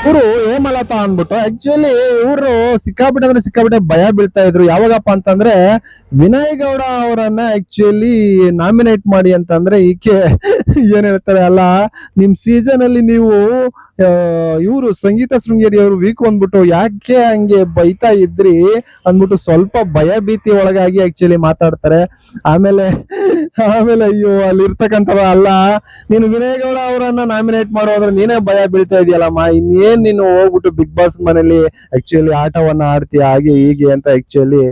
ಇವರು ಹೇಮಲತಾ ಅಂದ್ಬಿಟ್ಟು ಆಕ್ಚುಲಿ ಇವರು ಸಿಕ್ಕಾಬಿಟ್ಟೆ ಅಂದ್ರೆ ಸಿಕ್ಕಾಬಿಟ್ಟೆ ಭಯ ಬೀಳ್ತಾ ಇದ್ರು. ಯಾವಾಗಪ್ಪ ಅಂತಂದ್ರೆ ವಿನಯ್ ಗೌಡ ಅವರನ್ನ ಆಕ್ಚುಲಿ ನಾಮಿನೇಟ್ ಮಾಡಿ ಅಂತಂದ್ರೆ ಈಕೆ ಏನ್ ಹೇಳ್ತಾರೆ ಅಲ್ಲ, ನಿಮ್ ಸೀಸನ್ ಅಲ್ಲಿ ನೀವು ಇವರು ಸಂಗೀತ ಶೃಂಗೇರಿ ಅವರು ವೀಕ್ ಅಂದ್ಬಿಟ್ಟು ಯಾಕೆ ಹಂಗೆ ಬೈತಾ ಇದ್ರಿ ಅಂದ್ಬಿಟ್ಟು ಸ್ವಲ್ಪ ಭಯ ಭೀತಿ ಒಳಗಾಗಿ ಆಕ್ಚುಲಿ ಮಾತಾಡ್ತಾರೆ. ಆಮೇಲೆ ಆಮೇಲೆ ಅಯ್ಯೋ ಅಲ್ಲಿ ಇರ್ತಕ್ಕಂಥವ ಅಲ್ಲ, ನೀನು ವಿನಯ್ ಗೌಡ ಅವರನ್ನ ನಾಮಿನೇಟ್ ಮಾಡೋದ್ರೆ ನೀನೇ ಭಯ ಬೀಳ್ತಾ ಇದೆಯಲ್ಲಮ್ಮ, ಇನ್ನೇನ್ ನೀನು ಹೋಗ್ಬಿಟ್ಟು ಬಿಗ್ ಬಾಸ್ ಮನೇಲಿ ಆಕ್ಚುಲಿ ಆಟವನ್ನ ಆಡ್ತೀಯ ಹಾಗೆ ಹೀಗೆ ಅಂತ ಆಕ್ಚುಲಿ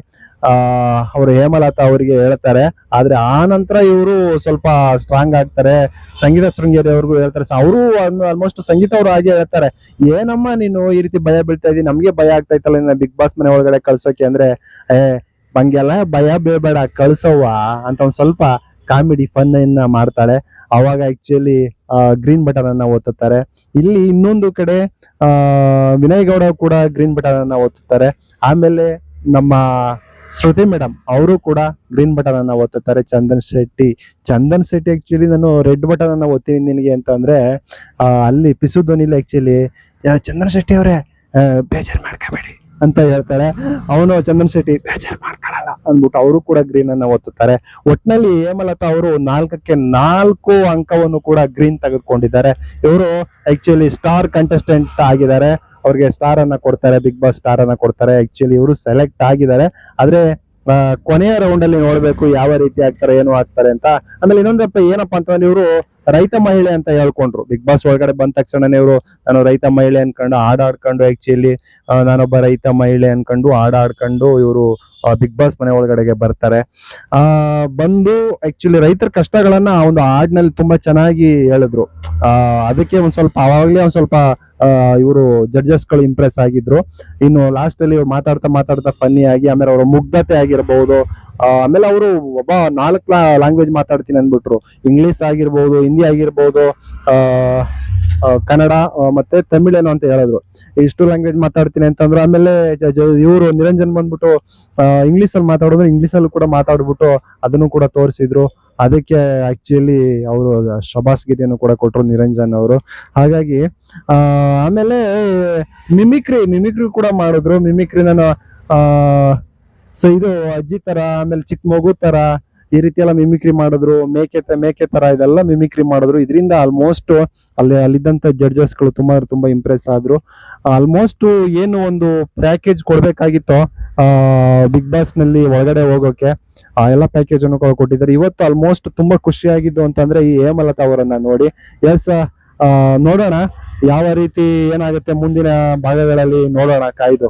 ಅವರು ಹೇಮಲತಾ ಅವರಿಗೆ ಹೇಳ್ತಾರೆ. ಆದ್ರೆ ಆ ನಂತರ ಇವರು ಸ್ವಲ್ಪ ಸ್ಟ್ರಾಂಗ್ ಆಗ್ತಾರೆ. ಸಂಗೀತ ಶೃಂಗೇರಿ ಅವ್ರಿಗೂ ಹೇಳ್ತಾರೆ, ಅವರು ಆಲ್ಮೋಸ್ಟ್ ಸಂಗೀತ ಅವರು ಹಾಗೆ ಹೇಳ್ತಾರೆ, ಏನಮ್ಮ ನೀನು ಈ ರೀತಿ ಭಯ ಬೀಳ್ತಾ ಇದೀನಿ, ನಮ್ಗೆ ಭಯ ಆಗ್ತಾ ಇತ್ತಲ್ಲ ನಿನ್ನ ಬಿಗ್ ಬಾಸ್ ಮನೆ ಒಳಗಡೆ ಕಳ್ಸೋಕೆ ಅಂದ್ರೆ, ಬಂಗೆಲ್ಲ ಭಯ ಬೀಳ್ಬೇಡ ಕಳ್ಸವ್ವ ಅಂತ ಒಂದ್ ಸ್ವಲ್ಪ ಕಾಮಿಡಿ ಫನ್ ಅನ್ನ ಮಾಡ್ತಾಳೆ. ಅವಾಗ ಆಕ್ಚುಲಿ ಗ್ರೀನ್ ಬಟನ್ ಅನ್ನ ಒತ್ತುತ್ತಾರೆ. ಇಲ್ಲಿ ಇನ್ನೊಂದು ಕಡೆ ವಿನಯ್ ಗೌಡ ಕೂಡ ಗ್ರೀನ್ ಬಟನ್ ಅನ್ನ ಒತ್ತುತ್ತಾರೆ. ಆಮೇಲೆ ನಮ್ಮ ಶ್ರುತಿ ಮೇಡಮ್ ಅವರು ಕೂಡ ಗ್ರೀನ್ ಬಟನ್ ಅನ್ನ ಒತ್ತುತ್ತಾರೆ. ಚಂದನ್ ಶೆಟ್ಟಿ ಆಕ್ಚುಲಿ ನಾನು ರೆಡ್ ಬಟನ್ ಅನ್ನ ಒತ್ತೀನಿ ನಿನಗೆ ಅಂತ ಅಂದ್ರೆ ಅಲ್ಲಿ ಪಿಸು ಧ್ವನಿಲಿ ಆಕ್ಚುಲಿ ಚಂದನ್ ಶೆಟ್ಟಿ ಅವರೇ ಬೇಜಾರ್ ಮಾಡ್ಕೋಬೇಡಿ ಅಂತ ಹೇಳ್ತಾರೆ. ಅವನು ಚಂದನ್ ಶೆಟ್ಟಿ ಬೇಜಾರ್ ಮಾಡ್ಕೊಳ್ಳಲ್ಲ ಅಂದ್ಬಿಟ್ಟು ಅವರು ಕೂಡ ಗ್ರೀನ್ ಅನ್ನ ಒತ್ತುತ್ತಾರೆ. ಒಟ್ನಲ್ಲಿ ಹೇಮಲತಾ ಅವರು 4ಕ್ಕೆ 4 ಅಂಕವನ್ನು ಕೂಡ ಗ್ರೀನ್ ತೆಗೆದುಕೊಂಡಿದ್ದಾರೆ. ಇವರು ಆಕ್ಚುಲಿ ಸ್ಟಾರ್ ಕಂಟೆಸ್ಟೆಂಟ್ ಆಗಿದ್ದಾರೆ. ಅವ್ರಿಗೆ ಸ್ಟಾರ್ ಅನ್ನ ಕೊಡ್ತಾರೆ, ಬಿಗ್ ಬಾಸ್ ಸ್ಟಾರ್ ಅನ್ನ ಕೊಡ್ತಾರೆ. ಆಕ್ಚುಲಿ ಇವರು ಸೆಲೆಕ್ಟ್ ಆಗಿದ್ದಾರೆ. ಆದ್ರೆ ಕೊನೆಯ ರೌಂಡ್ ಅಲ್ಲಿ ನೋಡ್ಬೇಕು ಯಾವ ರೀತಿ ಆಗ್ತಾರೆ ಏನು ಆಗ್ತಾರೆ ಅಂತ. ಆಮೇಲೆ ಇನ್ನೊಂದಪ್ಪ ಏನಪ್ಪಾ ಅಂತಂದ್ರೆ ಇವರು ರೈತ ಮಹಿಳೆ ಅಂತ ಹೇಳ್ಕೊಂಡ್ರು. ಬಿಗ್ ಬಾಸ್ ಒಳಗಡೆ ಬಂದ ತಕ್ಷಣನೇ ಇವರು ನಾನು ರೈತ ಮಹಿಳೆ ಅನ್ಕೊಂಡು ಆಡ್ಕೊಂಡು ಆಕ್ಚುಲಿ ನಾನೊಬ್ಬ ರೈತ ಮಹಿಳೆ ಅನ್ಕೊಂಡು ಆಡ್ಕೊಂಡು ಇವರು ಬಿಗ್ ಬಾಸ್ ಮನೆ ಒಳಗಡೆಗೆ ಬರ್ತಾರೆ. ಬಂದು ಆಕ್ಚುಲಿ ರೈತರ ಕಷ್ಟಗಳನ್ನ ಒಂದು ಹಾಡ್ನಲ್ಲಿ ತುಂಬಾ ಚೆನ್ನಾಗಿ ಹೇಳಿದ್ರು. ಅದಕ್ಕೆ ಒಂದ್ ಸ್ವಲ್ಪ ಅವಾಗ್ಲೇ ಒಂದ್ ಸ್ವಲ್ಪ ಇವರು ಜಡ್ಜಸ್ಗಳು ಇಂಪ್ರೆಸ್ ಆಗಿದ್ರು. ಇನ್ನು ಲಾಸ್ಟ್ ಅಲ್ಲಿ ಇವ್ರು ಮಾತಾಡ್ತಾ ಫನ್ನಿ ಆಗಿ, ಆಮೇಲೆ ಅವರ ಮುಗ್ಧತೆ ಆಗಿರ್ಬಹುದು, ಆಮೇಲೆ ಅವರು ಒಬ್ಬ 4 ಲ್ಯಾಂಗ್ವೇಜ್ ಮಾತಾಡ್ತೀನಿ ಅಂದ್ಬಿಟ್ರು. ಇಂಗ್ಲಿಷ್ ಆಗಿರ್ಬಹುದು, ಹಿಂದಿ ಆಗಿರ್ಬಹುದು, ಕನ್ನಡ ಮತ್ತೆ ತಮಿಳೇನು ಅಂತ ಹೇಳಿದ್ರು. ಇಷ್ಟು ಲ್ಯಾಂಗ್ವೇಜ್ ಮಾತಾಡ್ತೀನಿ ಅಂತಂದ್ರು. ಆಮೇಲೆ ಇವರು ನಿರಂಜನ್ ಬಂದ್ಬಿಟ್ಟು ಇಂಗ್ಲಿಷ್ ಅಲ್ಲಿ ಮಾತಾಡಿದ್ರು, ಇಂಗ್ಲಿಷ್ ಅಲ್ಲಿ ಕೂಡ ಮಾತಾಡ್ಬಿಟ್ಟು ಅದನ್ನು ಕೂಡ ತೋರಿಸಿದ್ರು. ಅದಕ್ಕೆ ಆಕ್ಚುಲಿ ಅವರು ಶಬಾಸ್ ಗಿರಿಯನ್ನು ಕೂಡ ಕೊಟ್ರು ನಿರಂಜನ್ ಅವರು. ಹಾಗಾಗಿ ಆಮೇಲೆ ಮಿಮಿಕ್ರಿ ಕೂಡ ಮಾಡಿದ್ರು. ಮಿಮಿಕ್ರಿ ನಾನು ಇದು ಅಜ್ಜಿ ತರ, ಆಮೇಲೆ ಚಿಕ್ಕ ಮಗು ತರ ಈ ರೀತಿ ಎಲ್ಲ ಮಿಮಿಕ್ರಿ ಮಾಡಿದ್ರು. ಮೇಕೆ ತರ ಇದೆಲ್ಲ ಮಿಮಿಕ್ರಿ ಮಾಡಿದ್ರು. ಇದರಿಂದ ಆಲ್ಮೋಸ್ಟ್ ಅಲ್ಲಿದ್ದಂತ ಜಡ್ಜಸ್ಗಳು ತುಂಬಾ ಇಂಪ್ರೆಸ್ ಆದ್ರು. ಆಲ್ಮೋಸ್ಟ್ ಏನು ಒಂದು ಪ್ಯಾಕೇಜ್ ಕೊಡ್ಬೇಕಾಗಿತ್ತು ಬಿಗ್ ಬಾಸ್ ನಲ್ಲಿ ಒಳಗಡೆ ಹೋಗೋಕೆ, ಆ ಎಲ್ಲ ಪ್ಯಾಕೇಜ್ ಅನ್ನು ಕೊಟ್ಟಿದ್ದಾರೆ. ಇವತ್ತು ಆಲ್ಮೋಸ್ಟ್ ತುಂಬಾ ಖುಷಿಯಾಗಿದ್ದು ಅಂತಂದ್ರೆ ಈ ಹೇಮಲತಾ ಅವರನ್ನ ನೋಡಿ. ಎಸ್, ನೋಡೋಣ ಯಾವ ರೀತಿ ಏನಾಗುತ್ತೆ ಮುಂದಿನ ಭಾಗಗಳಲ್ಲಿ, ನೋಡೋಣ ಕಾಯ್ದು.